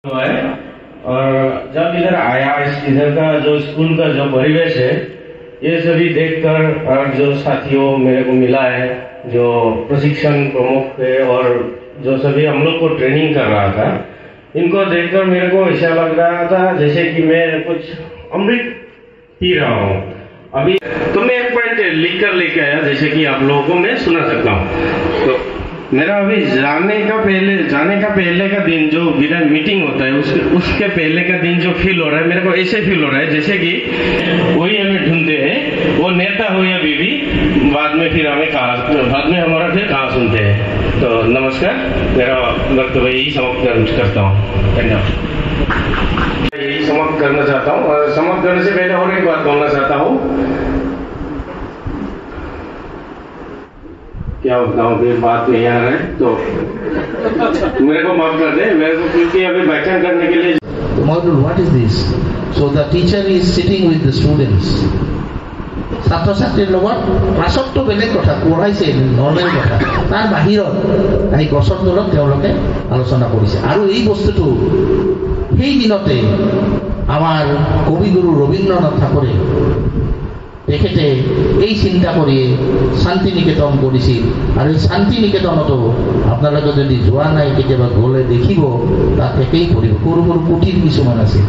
है। और जब इधर आया इधर का जो स्कूल का जो परिवेश है ये सभी देखकर और जो साथियों मेरे को मिला है जो प्रशिक्षण प्रमुख है और जो सभी हम लोग को ट्रेनिंग कर रहा था इनको देखकर मेरे को ऐसा लग रहा था जैसे कि मैं कुछ अमृत पी रहा हूँ। अभी तो मैं एक पॉइंट लिख कर लेके आया जैसे कि आप लोगों को मैं सुना सकता हूँ। तो मेरा अभी जाने का पहले का दिन जो बिना मीटिंग होता है उसके पहले का दिन जो फील हो रहा है मेरे को ऐसे फील हो रहा है जैसे कि वही हमें ढूंढते हैं वो नेता हो या बीवी बाद में हमारा फिर कहाँ सुनते हैं। तो नमस्कार, मेरा वक्तव्य यही समाप्त करता हूँ। धन्यवाद। यही समाप्त करना चाहता हूँ और समाप्त करने से पहले और एक बात बोलना चाहता हूँ। क्या बताऊं फिर बात नहीं आ रहा है तो मेरे को माफ कर दे मेरे को क्योंकि अभी व्याख्यान करने के लिए model what is this so the teacher is sitting with the students ছাত্ৰ ছাত্ৰীৰ লগত ক্লাছতটো বেলেগ কথা পঢ়াইছে নৰ্মেল কথা তাৰ বাহিৰত এই গছৰ তলত তেওঁলোকে আলোচনা কৰিছে আৰু এই বস্তুটো সেই দিনতে আমাৰ কবিগুৰু ৰবীন্দ্ৰনাথ ঠাকুৰে তেখেতে এই চিন্তা কৰি শান্তি নিকেতন কৰিছিল আৰু এই শান্তি নিকেতনতো আপোনালোকে যদি যোৱা নাই কেতিয়াবা গ'লে দেখিব তাত একেই কৰিব সৰু সৰু কুটিৰ কিছুমান আছে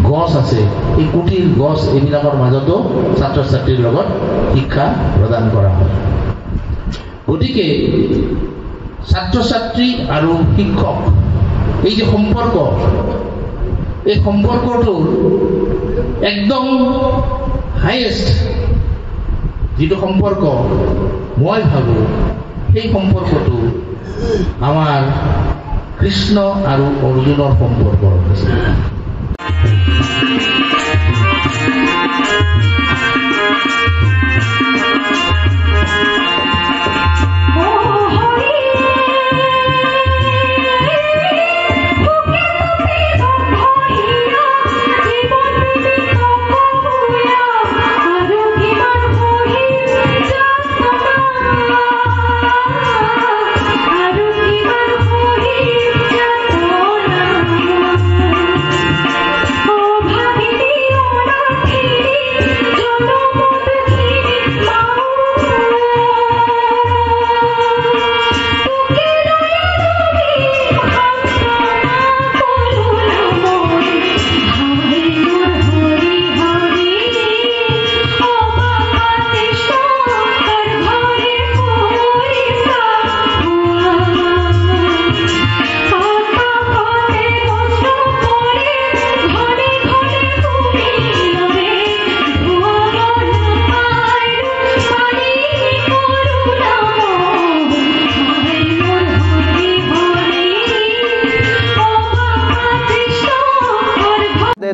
গছ আছে এই কুটিৰ গছ এইবিলাকৰ মাজতো ছাত্ৰ ছাত্ৰীৰ লগত শিক্ষা প্ৰদান কৰা হয়। গতিকে ছাত্ৰ ছাত্ৰী আৰু শিক্ষক এই যে সম্পৰ্ক এই সম্পৰ্কটো একদম হাইয়েষ্ট যেটো সম্পৰ্ক মই ভাবো সেই সম্পৰ্কটো আমাৰ কৃষ্ণ আৰ অৰ্জুনেৰ সম্পৰ্ক আছে।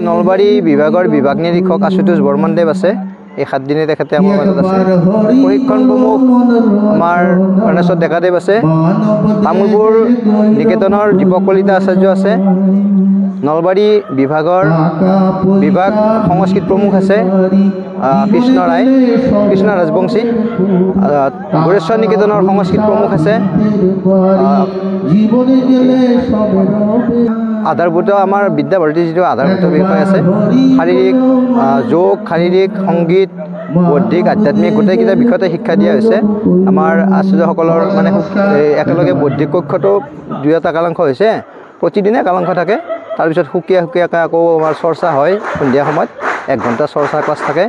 নলবাৰী বিভাগৰ বিভাগ নিৰীক্ষক আশুতোষ বৰ্মনদেৱ আছে। এই 7 দিনে তেখেতে আমাৰ মাজত আছে। প্ৰশিক্ষণ প্ৰমুখ আমাৰ কৰ্ণেশ্বৰ ডেকাদেৱ আছে। তামুলপুৰ নিকেতনৰ দীপক কলিতা আচাৰ্য আছে। নলবাৰী বিভাগৰ বিভাগ সংস্কৃত প্ৰমুখ আছে কৃষ্ণ ৰাজবংশী। গোৰেশ্বৰ নিকেতনৰ সংস্কৃত প্ৰমুখ আছে। আধাৰভূত আমাৰ বিদ্যাভাৰতী যিটো আধাৰভূত বিষয় আছে শাৰীৰিক যোগ শাৰীৰিক সংগীত বৌদ্ধিক আধ্যাত্মিক গোটেইকেইটা বিষয়তে শিক্ষা দিয়া হৈছে। আমাৰ আচাৰ্যসকলৰ মানে একেলগে বৌদ্ধিক কক্ষটো 2টা কালাংশ হৈছে। প্ৰতিদিনে কালাংশ থাকে। তাৰপিছত সুকীয়াকৈ আকৌ আমাৰ চৰ্চা হয় সন্ধিয়া সময়ত 1 ঘণ্টা চৰ্চা ক্লাছ থাকে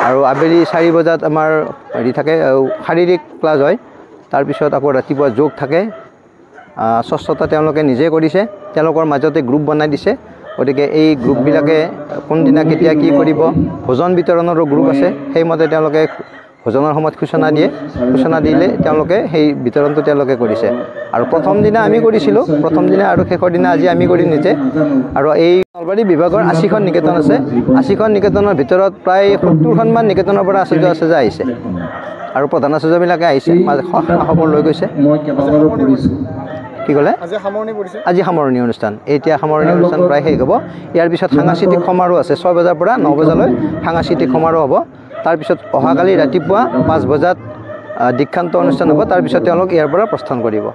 আৰু আবেলি 4 বজাত আমাৰ হেৰি থাকে শাৰীৰিক ক্লাছ হয়। তাৰপিছত আকৌ ৰাতিপুৱা যোগ থাকে। স্বচ্ছতা তেওঁলোকে নিজে কৰিছে। তেওঁলোকৰ মাজতে গ্ৰুপ বনাই দিছে। গতিকে এই গ্ৰুপবিলাকে কোনদিনা কেতিয়া কি কৰিব ভোজন বিতৰণৰো গ্ৰুপ আছে। সেইমতে তেওঁলোকে ভোজনৰ সময়ত সূচনা দিলে তেওঁলোকে সেই বিতৰণটো তেওঁলোকে কৰিছে। আৰু প্ৰথম দিনা আমি কৰিছিলোঁ আৰু শেষৰ দিনা আজি আমি কৰি নিজে। আৰু এই নলবাৰী বিভাগৰ 80খন নিকেতন আছে। 80খন নিকেতনৰ ভিতৰত প্ৰায় 70খনমান নিকেতনৰ পৰা আচাৰ্য আহিছে আৰু প্ৰধান আচাৰ্যবিলাকে আহিছে খবৰ লৈ গৈছে। কি ক'লে আজি সামৰণি অনুষ্ঠান এতিয়া সামৰণি অনুষ্ঠান প্ৰায় শেষ হ'ব। ইয়াৰ পিছত সাংস্কৃতিক সমাৰোহ আছে 6 বজাৰ পৰা 9 বজালৈ সাংস্কৃতিক সমাৰোহ হ'ব। তাৰপিছত অহাকালি ৰাতিপুৱা 5 বজাত দীক্ষান্ত অনুষ্ঠান হ'ব। তাৰপিছত তেওঁলোক ইয়াৰ পৰা প্ৰস্থান কৰিব।